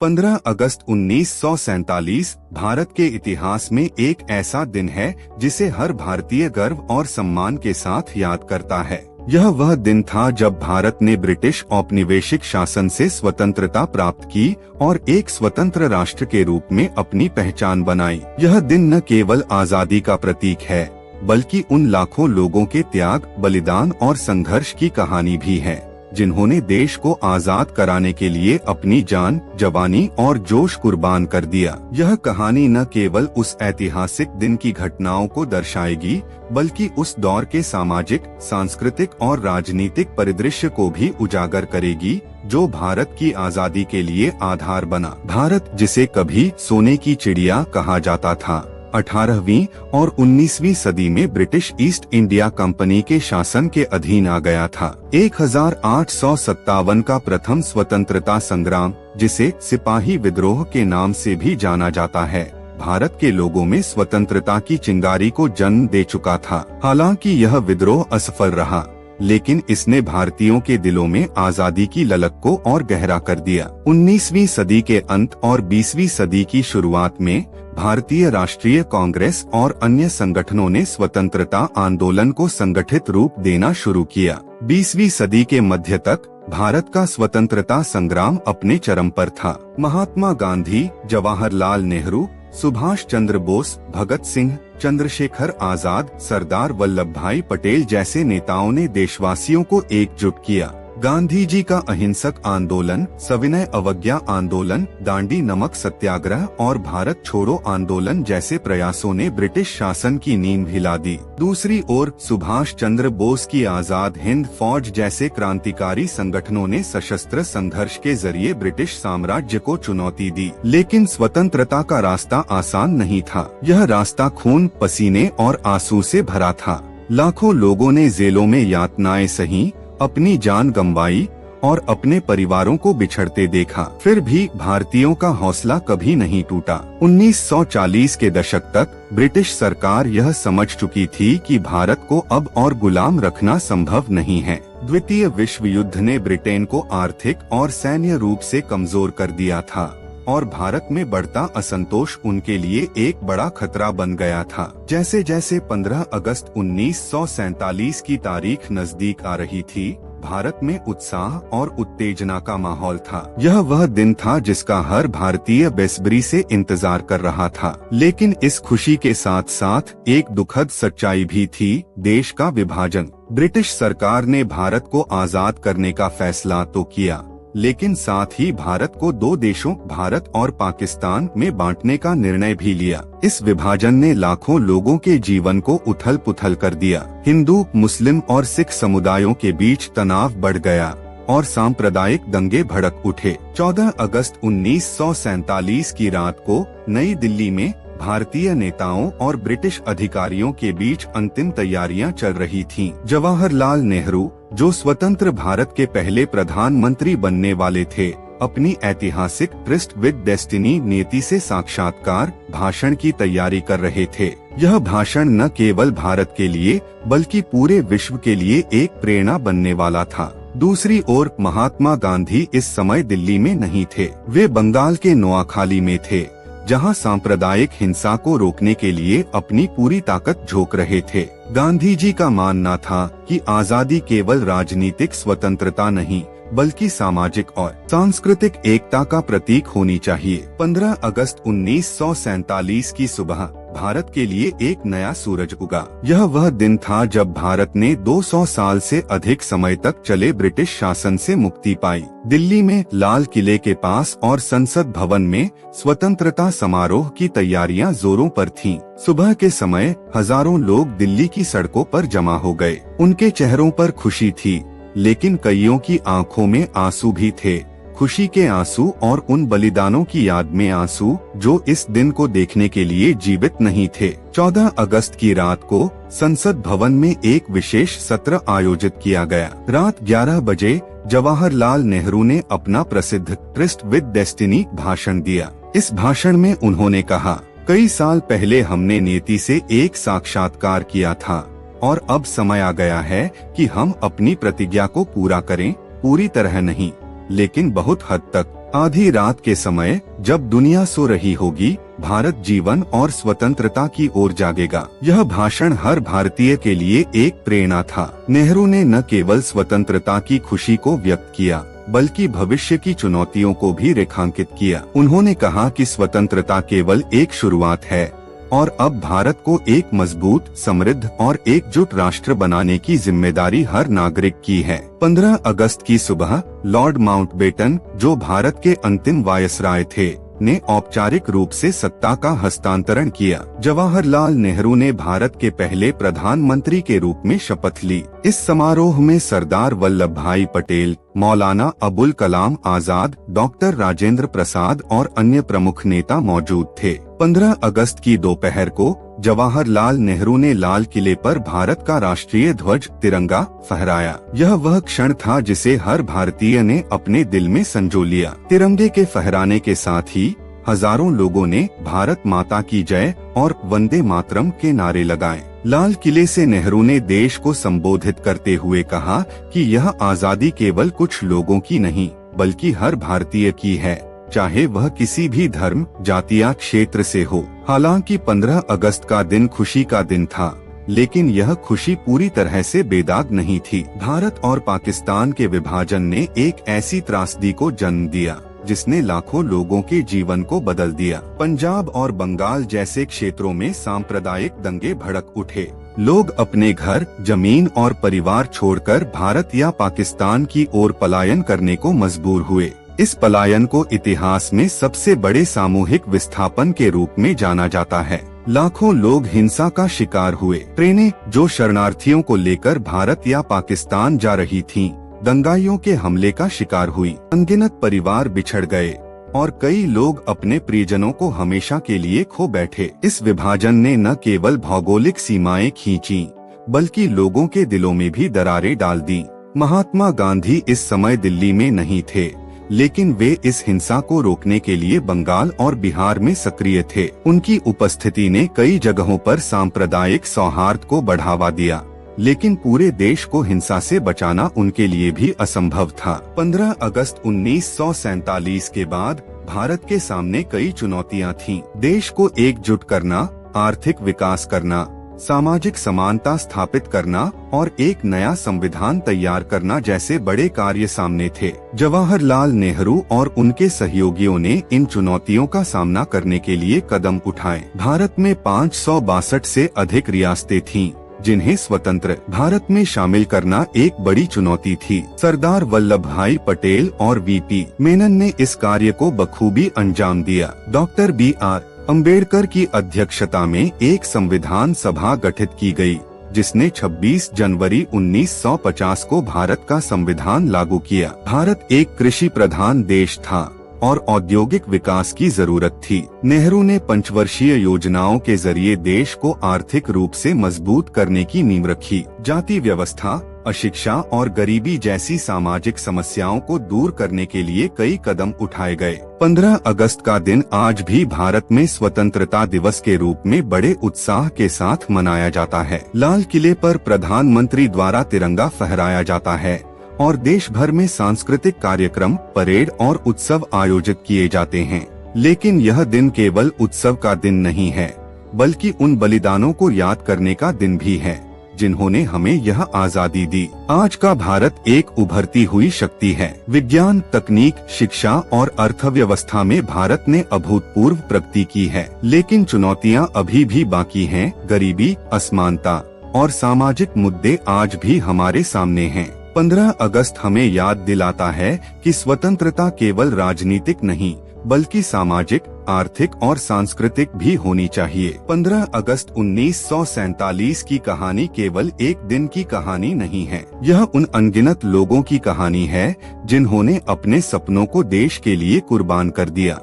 15 अगस्त 1947 भारत के इतिहास में एक ऐसा दिन है जिसे हर भारतीय गर्व और सम्मान के साथ याद करता है। यह वह दिन था जब भारत ने ब्रिटिश औपनिवेशिक शासन से स्वतंत्रता प्राप्त की और एक स्वतंत्र राष्ट्र के रूप में अपनी पहचान बनाई। यह दिन न केवल आजादी का प्रतीक है, बल्कि उन लाखों लोगों के त्याग, बलिदान और संघर्ष की कहानी भी है, जिन्होंने देश को आजाद कराने के लिए अपनी जान, जवानी और जोश कुर्बान कर दिया। यह कहानी न केवल उस ऐतिहासिक दिन की घटनाओं को दर्शाएगी, बल्कि उस दौर के सामाजिक, सांस्कृतिक और राजनीतिक परिदृश्य को भी उजागर करेगी, जो भारत की आजादी के लिए आधार बना। भारत, जिसे कभी सोने की चिड़िया कहा जाता था, 18वीं और 19वीं सदी में ब्रिटिश ईस्ट इंडिया कंपनी के शासन के अधीन आ गया था। 1857 का प्रथम स्वतंत्रता संग्राम, जिसे सिपाही विद्रोह के नाम से भी जाना जाता है, भारत के लोगों में स्वतंत्रता की चिंगारी को जन्म दे चुका था। हालांकि यह विद्रोह असफल रहा, लेकिन इसने भारतीयों के दिलों में आजादी की ललक को और गहरा कर दिया। 19वीं सदी के अंत और 20वीं सदी की शुरुआत में भारतीय राष्ट्रीय कांग्रेस और अन्य संगठनों ने स्वतंत्रता आंदोलन को संगठित रूप देना शुरू किया। 20वीं सदी के मध्य तक भारत का स्वतंत्रता संग्राम अपने चरम पर था। महात्मा गांधी, जवाहरलाल नेहरू, सुभाष चंद्र बोस, भगत सिंह, चंद्रशेखर आजाद, सरदार वल्लभ भाई पटेल जैसे नेताओं ने देशवासियों को एकजुट किया। गांधी जी का अहिंसक आंदोलन, सविनय अवज्ञा आंदोलन, दांडी नमक सत्याग्रह और भारत छोड़ो आंदोलन जैसे प्रयासों ने ब्रिटिश शासन की नींव हिला दी। दूसरी ओर सुभाष चंद्र बोस की आजाद हिंद फौज जैसे क्रांतिकारी संगठनों ने सशस्त्र संघर्ष के जरिए ब्रिटिश साम्राज्य को चुनौती दी। लेकिन स्वतंत्रता का रास्ता आसान नहीं था। यह रास्ता खून, पसीने और आंसू से भरा था। लाखों लोगों ने जेलों में यातनाएं सही, अपनी जान गंवाई और अपने परिवारों को बिछड़ते देखा। फिर भी भारतीयों का हौसला कभी नहीं टूटा। 1940 के दशक तक ब्रिटिश सरकार यह समझ चुकी थी कि भारत को अब और गुलाम रखना संभव नहीं है। द्वितीय विश्व युद्ध ने ब्रिटेन को आर्थिक और सैन्य रूप से कमजोर कर दिया था और भारत में बढ़ता असंतोष उनके लिए एक बड़ा खतरा बन गया था। जैसे जैसे 15 अगस्त 1947 की तारीख नजदीक आ रही थी, भारत में उत्साह और उत्तेजना का माहौल था। यह वह दिन था जिसका हर भारतीय बेसब्री से इंतजार कर रहा था। लेकिन इस खुशी के साथ साथ एक दुखद सच्चाई भी थी, देश का विभाजन। ब्रिटिश सरकार ने भारत को आजाद करने का फैसला तो किया, लेकिन साथ ही भारत को दो देशों, भारत और पाकिस्तान में बांटने का निर्णय भी लिया। इस विभाजन ने लाखों लोगों के जीवन को उथल-पुथल कर दिया। हिंदू, मुस्लिम और सिख समुदायों के बीच तनाव बढ़ गया और सांप्रदायिक दंगे भड़क उठे। 14 अगस्त 1947 की रात को नई दिल्ली में भारतीय नेताओं और ब्रिटिश अधिकारियों के बीच अंतिम तैयारियां चल रही थीं। जवाहरलाल नेहरू, जो स्वतंत्र भारत के पहले प्रधानमंत्री बनने वाले थे, अपनी ऐतिहासिक ट्रिस्ट विद डेस्टिनी नीति से साक्षात्कार भाषण की तैयारी कर रहे थे। यह भाषण न केवल भारत के लिए बल्कि पूरे विश्व के लिए एक प्रेरणा बनने वाला था। दूसरी ओर महात्मा गांधी इस समय दिल्ली में नहीं थे। वे बंगाल के नोआखाली में थे, जहां सांप्रदायिक हिंसा को रोकने के लिए अपनी पूरी ताकत झोंक रहे थे। गांधी जी का मानना था कि आजादी केवल राजनीतिक स्वतंत्रता नहीं, बल्कि सामाजिक और सांस्कृतिक एकता का प्रतीक होनी चाहिए। 15 अगस्त 1947 की सुबह भारत के लिए एक नया सूरज उगा। यह वह दिन था जब भारत ने 200 साल से अधिक समय तक चले ब्रिटिश शासन से मुक्ति पाई। दिल्ली में लाल किले के पास और संसद भवन में स्वतंत्रता समारोह की तैयारियां जोरों पर थीं। सुबह के समय हजारों लोग दिल्ली की सड़कों पर जमा हो गए। उनके चेहरों पर खुशी थी, लेकिन कईयों की आंखों में आंसू भी थे। खुशी के आंसू और उन बलिदानों की याद में आंसू जो इस दिन को देखने के लिए जीवित नहीं थे। 14 अगस्त की रात को संसद भवन में एक विशेष सत्र आयोजित किया गया। रात 11 बजे जवाहरलाल नेहरू ने अपना प्रसिद्ध ट्रिस्ट विद डेस्टिनी भाषण दिया। इस भाषण में उन्होंने कहा, कई साल पहले हमने नीति से एक साक्षात्कार किया था और अब समय आ गया है कि हम अपनी प्रतिज्ञा को पूरा करें, पूरी तरह नहीं, लेकिन बहुत हद तक। आधी रात के समय जब दुनिया सो रही होगी, भारत जीवन और स्वतंत्रता की ओर जागेगा। यह भाषण हर भारतीय के लिए एक प्रेरणा था। नेहरू ने न केवल स्वतंत्रता की खुशी को व्यक्त किया, बल्कि भविष्य की चुनौतियों को भी रेखांकित किया। उन्होंने कहा कि स्वतंत्रता केवल एक शुरुआत है और अब भारत को एक मजबूत, समृद्ध और एकजुट राष्ट्र बनाने की जिम्मेदारी हर नागरिक की है। 15 अगस्त की सुबह लॉर्ड माउंटबेटन, जो भारत के अंतिम वायसराय थे, ने औपचारिक रूप से सत्ता का हस्तांतरण किया। जवाहरलाल नेहरू ने भारत के पहले प्रधानमंत्री के रूप में शपथ ली। इस समारोह में सरदार वल्लभ भाई पटेल, मौलाना अबुल कलाम आजाद, डॉक्टर राजेंद्र प्रसाद और अन्य प्रमुख नेता मौजूद थे। 15 अगस्त की दोपहर को जवाहरलाल नेहरू ने लाल किले पर भारत का राष्ट्रीय ध्वज तिरंगा फहराया। यह वह क्षण था जिसे हर भारतीय ने अपने दिल में संजो लिया। तिरंगे के फहराने के साथ ही हजारों लोगों ने भारत माता की जय और वंदे मातरम के नारे लगाए। लाल किले से नेहरू ने देश को संबोधित करते हुए कहा कि यह आजादी केवल कुछ लोगों की नहीं, बल्कि हर भारतीय की है, चाहे वह किसी भी धर्म, जाति या क्षेत्र से हो। हालांकि 15 अगस्त का दिन खुशी का दिन था, लेकिन यह खुशी पूरी तरह से बेदाग नहीं थी। भारत और पाकिस्तान के विभाजन ने एक ऐसी त्रासदी को जन्म दिया जिसने लाखों लोगों के जीवन को बदल दिया। पंजाब और बंगाल जैसे क्षेत्रों में सांप्रदायिक दंगे भड़क उठे। लोग अपने घर, जमीन और परिवार छोड़कर भारत या पाकिस्तान की ओर पलायन करने को मजबूर हुए। इस पलायन को इतिहास में सबसे बड़े सामूहिक विस्थापन के रूप में जाना जाता है। लाखों लोग हिंसा का शिकार हुए। ट्रेनें जो शरणार्थियों को लेकर भारत या पाकिस्तान जा रही थीं, दंगाइयों के हमले का शिकार हुई। अनगिनत परिवार बिछड़ गए और कई लोग अपने प्रियजनों को हमेशा के लिए खो बैठे। इस विभाजन ने न केवल भौगोलिक सीमाएं खींची, बल्कि लोगों के दिलों में भी दरारें डाल दी। महात्मा गांधी इस समय दिल्ली में नहीं थे, लेकिन वे इस हिंसा को रोकने के लिए बंगाल और बिहार में सक्रिय थे। उनकी उपस्थिति ने कई जगहों पर सांप्रदायिक सौहार्द को बढ़ावा दिया, लेकिन पूरे देश को हिंसा से बचाना उनके लिए भी असंभव था। 15 अगस्त 1947 के बाद भारत के सामने कई चुनौतियां थीं। देश को एकजुट करना, आर्थिक विकास करना, सामाजिक समानता स्थापित करना और एक नया संविधान तैयार करना जैसे बड़े कार्य सामने थे। जवाहरलाल नेहरू और उनके सहयोगियों ने इन चुनौतियों का सामना करने के लिए कदम उठाए। भारत में 562 से अधिक रियासतें थीं, जिन्हें स्वतंत्र भारत में शामिल करना एक बड़ी चुनौती थी। सरदार वल्लभ भाई पटेल और वीपी मेनन ने इस कार्य को बखूबी अंजाम दिया। डॉक्टर BR अम्बेडकर की अध्यक्षता में एक संविधान सभा गठित की गई, जिसने 26 जनवरी 1950 को भारत का संविधान लागू किया। भारत एक कृषि प्रधान देश था और औद्योगिक विकास की जरूरत थी। नेहरू ने पंचवर्षीय योजनाओं के जरिए देश को आर्थिक रूप से मजबूत करने की नींव रखी। जाति व्यवस्था, अशिक्षा और गरीबी जैसी सामाजिक समस्याओं को दूर करने के लिए कई कदम उठाए गए। 15 अगस्त का दिन आज भी भारत में स्वतंत्रता दिवस के रूप में बड़े उत्साह के साथ मनाया जाता है। लाल किले पर प्रधानमंत्री द्वारा तिरंगा फहराया जाता है और देश भर में सांस्कृतिक कार्यक्रम, परेड और उत्सव आयोजित किए जाते हैं। लेकिन यह दिन केवल उत्सव का दिन नहीं है, बल्कि उन बलिदानों को याद करने का दिन भी है, जिन्होंने हमें यह आजादी दी। आज का भारत एक उभरती हुई शक्ति है। विज्ञान, तकनीक, शिक्षा और अर्थव्यवस्था में भारत ने अभूतपूर्व प्रगति की है, लेकिन चुनौतियां अभी भी बाकी हैं। गरीबी, असमानता और सामाजिक मुद्दे आज भी हमारे सामने हैं। 15 अगस्त हमें याद दिलाता है कि स्वतंत्रता केवल राजनीतिक नहीं, बल्कि सामाजिक, आर्थिक और सांस्कृतिक भी होनी चाहिए। 15 अगस्त 1947 की कहानी केवल एक दिन की कहानी नहीं है। यह उन अनगिनत लोगों की कहानी है जिन्होंने अपने सपनों को देश के लिए कुर्बान कर दिया।